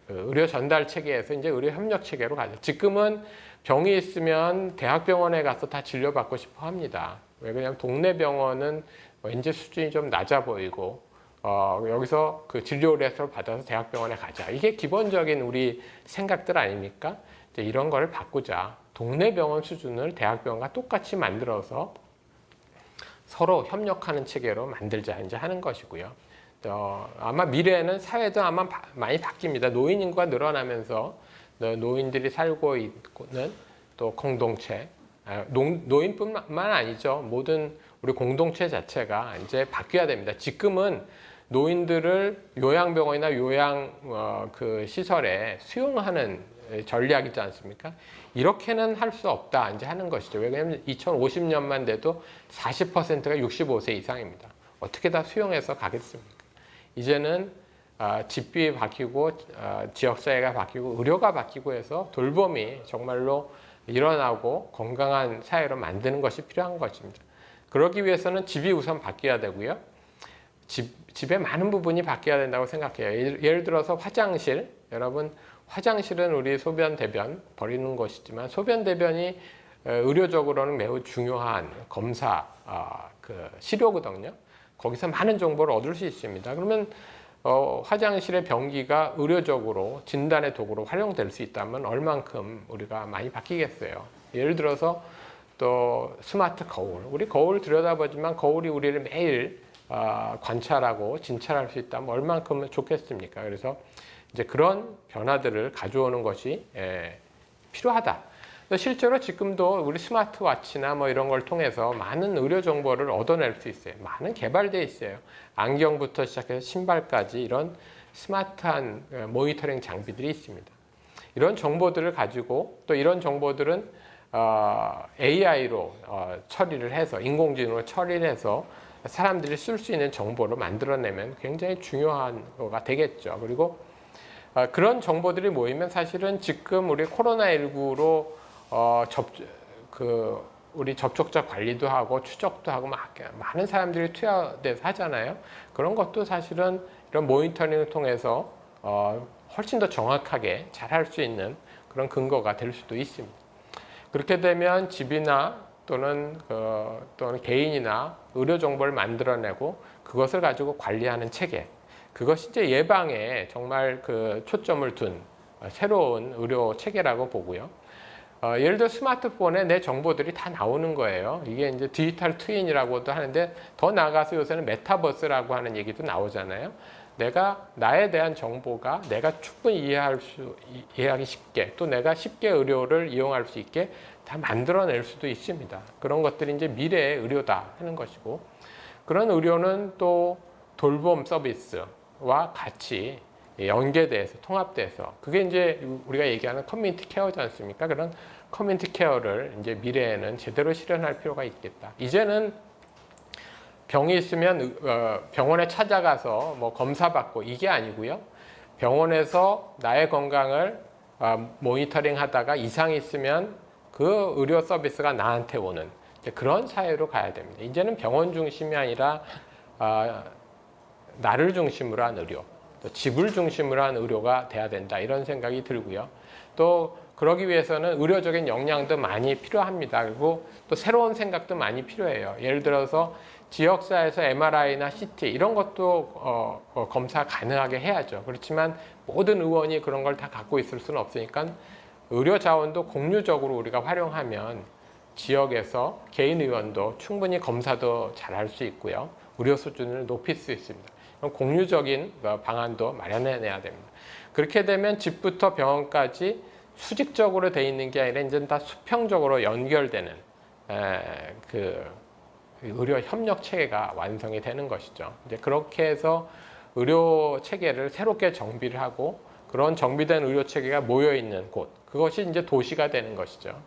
그 의료 전달 체계에서 이제 의료 협력 체계로 가죠. 지금은 병이 있으면 대학병원에 가서 다 진료받고 싶어 합니다. 왜 그러냐면 동네 병원은 왠지 수준이 좀 낮아 보이고 여기서 그 진료 의뢰서를 받아서 대학병원에 가자. 이게 기본적인 우리 생각들 아닙니까? 이제 이런 거를 바꾸자. 동네 병원 수준을 대학병원과 똑같이 만들어서 서로 협력하는 체계로 만들자 이제 하는 것이고요. 아마 미래에는 사회도 아마 많이 바뀝니다. 노인 인구가 늘어나면서 노인들이 살고 있는 또 공동체, 노인뿐만 아니죠. 모든 우리 공동체 자체가 이제 바뀌어야 됩니다. 지금은 노인들을 요양병원이나 요양 그 시설에 수용하는 전략이지 않습니까? 이렇게는 할 수 없다 이제 하는 것이죠. 왜냐하면 2050년만 돼도 40%가 65세 이상입니다. 어떻게 다 수용해서 가겠습니까? 이제는 집비 바뀌고 지역사회가 바뀌고 의료가 바뀌고 해서 돌봄이 정말로 일어나고 건강한 사회로 만드는 것이 필요한 것입니다. 그러기 위해서는 집이 우선 바뀌어야 되고요. 집의 많은 부분이 바뀌어야 된다고 생각해요. 예를 들어서 화장실, 여러분 화장실은 우리 소변 대변 버리는 것이지만 소변 대변이 의료적으로는 매우 중요한 검사 그 시료거든요. 거기서 많은 정보를 얻을 수 있습니다. 그러면 화장실의 변기가 의료적으로 진단의 도구로 활용될 수 있다면 얼만큼 우리가 많이 바뀌겠어요. 예를 들어서 또 스마트 거울, 우리 거울 들여다보지만 거울이 우리를 매일 관찰하고 진찰할 수 있다면 얼만큼 좋겠습니까? 그래서 이제 그런 변화들을 가져오는 것이 필요하다. 실제로 지금도 우리 스마트워치나 뭐 이런 걸 통해서 많은 의료 정보를 얻어낼 수 있어요. 많은 개발되어 있어요. 안경부터 시작해서 신발까지 이런 스마트한 모니터링 장비들이 있습니다. 이런 정보들을 가지고 또 이런 정보들은 AI로 처리를 해서 인공지능으로 처리를 해서 사람들이 쓸 수 있는 정보를 만들어내면 굉장히 중요한 거가 되겠죠. 그리고 그런 정보들이 모이면 사실은 지금 우리 코로나19로 우리 접촉자 관리도 하고 추적도 하고 많은 사람들이 투여돼서 하잖아요. 그런 것도 사실은 이런 모니터링을 통해서 훨씬 더 정확하게 잘 할 수 있는 그런 근거가 될 수도 있습니다. 그렇게 되면 집이나 또는 개인이나 의료 정보를 만들어내고 그것을 가지고 관리하는 체계, 그것이 이제 예방에 정말 그 초점을 둔 새로운 의료 체계라고 보고요. 예를 들어 스마트폰에 내 정보들이 다 나오는 거예요. 이게 이제 디지털 트윈이라고도 하는데 더 나아가서 요새는 메타버스라고 하는 얘기도 나오잖아요. 나에 대한 정보가 내가 충분히 이해하기 쉽게 또 내가 쉽게 의료를 이용할 수 있게 다 만들어낼 수도 있습니다. 그런 것들이 이제 미래의 의료다 하는 것이고, 그런 의료는 또 돌봄 서비스와 같이 연계돼서 통합돼서 그게 이제 우리가 얘기하는 커뮤니티 케어지 않습니까? 그런 커뮤니티 케어를 이제 미래에는 제대로 실현할 필요가 있겠다. 이제는 병이 있으면 병원에 찾아가서 뭐 검사받고 이게 아니고요. 병원에서 나의 건강을 모니터링 하다가 이상이 있으면 그 의료 서비스가 나한테 오는 그런 사회로 가야 됩니다. 이제는 병원 중심이 아니라 나를 중심으로 한 의료, 또 집을 중심으로 한 의료가 돼야 된다 이런 생각이 들고요. 또 그러기 위해서는 의료적인 역량도 많이 필요합니다. 그리고 또 새로운 생각도 많이 필요해요. 예를 들어서 지역사회에서 MRI나 CT 이런 것도 검사 가능하게 해야죠. 그렇지만 모든 의원이 그런 걸 다 갖고 있을 수는 없으니까 의료 자원도 공유적으로 우리가 활용하면 지역에서 개인 의원도 충분히 검사도 잘 할 수 있고요. 의료 수준을 높일 수 있습니다. 공유적인 방안도 마련해내야 됩니다. 그렇게 되면 집부터 병원까지 수직적으로 돼 있는 게 아니라 이제 다 수평적으로 연결되는 그 의료 협력 체계가 완성이 되는 것이죠. 이제 그렇게 해서 의료 체계를 새롭게 정비를 하고 그런 정비된 의료 체계가 모여 있는 곳, 그것이 이제 도시가 되는 것이죠.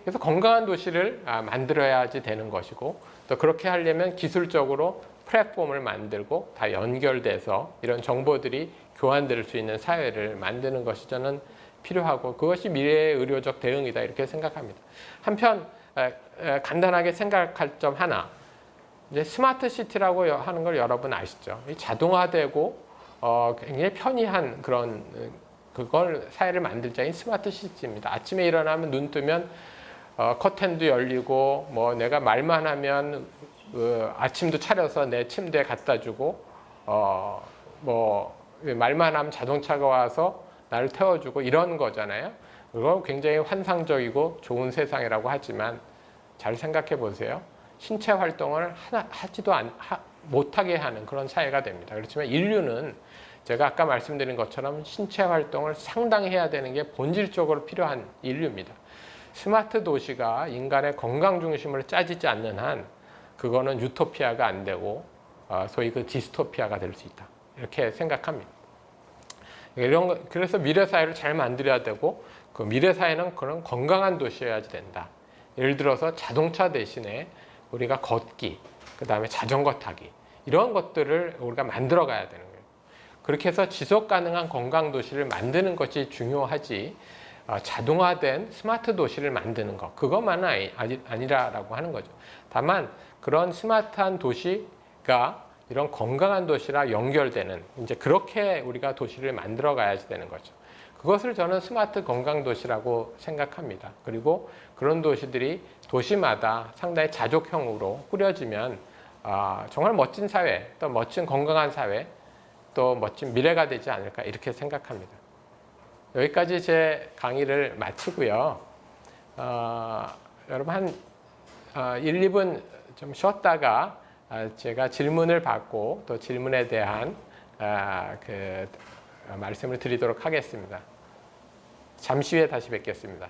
그래서 건강한 도시를 만들어야지 되는 것이고, 또 그렇게 하려면 기술적으로 플랫폼을 만들고 다 연결돼서 이런 정보들이 교환될 수 있는 사회를 만드는 것이 저는 필요하고, 그것이 미래의 의료적 대응이다 이렇게 생각합니다. 한편 간단하게 생각할 점 하나, 이제 스마트 시티라고 하는 걸 여러분 아시죠? 자동화되고 굉장히 편리한 그런 그걸 사회를 만들자인 스마트 시티입니다. 아침에 일어나면 눈 뜨면 커튼도 열리고 뭐 내가 말만 하면 아침도 차려서 내 침대에 갖다 주고 뭐 말만 하면 자동차가 와서 나를 태워주고 이런 거잖아요. 그건 굉장히 환상적이고 좋은 세상이라고 하지만 잘 생각해 보세요. 신체 활동을 못하게 하는 그런 사회가 됩니다. 그렇지만 인류는 제가 아까 말씀드린 것처럼 신체 활동을 상당히 해야 되는 게 본질적으로 필요한 인류입니다. 스마트 도시가 인간의 건강 중심을 짜지지 않는 한 그거는 유토피아가 안 되고 소위 그 디스토피아가 될 수 있다. 이렇게 생각합니다. 그래서 미래 사회를 잘 만들어야 되고 그 미래 사회는 그런 건강한 도시여야지 된다. 예를 들어서 자동차 대신에 우리가 걷기, 그 다음에 자전거 타기 이런 것들을 우리가 만들어 가야 되는 거예요. 그렇게 해서 지속 가능한 건강 도시를 만드는 것이 중요하지 자동화된 스마트 도시를 만드는 것 그것만은 아니라고 하는 거죠. 다만 그런 스마트한 도시가 이런 건강한 도시랑 연결되는 이제 그렇게 우리가 도시를 만들어 가야지 되는 거죠. 그것을 저는 스마트 건강 도시라고 생각합니다. 그리고 그런 도시들이 도시마다 상당히 자족형으로 꾸려지면 정말 멋진 사회, 또 멋진 건강한 사회, 또 멋진 미래가 되지 않을까 이렇게 생각합니다. 여기까지 제 강의를 마치고요. 여러분 한 1, 2분 좀 쉬었다가 제가 질문을 받고 또 질문에 대한 말씀을 드리도록 하겠습니다. 잠시 후에 다시 뵙겠습니다.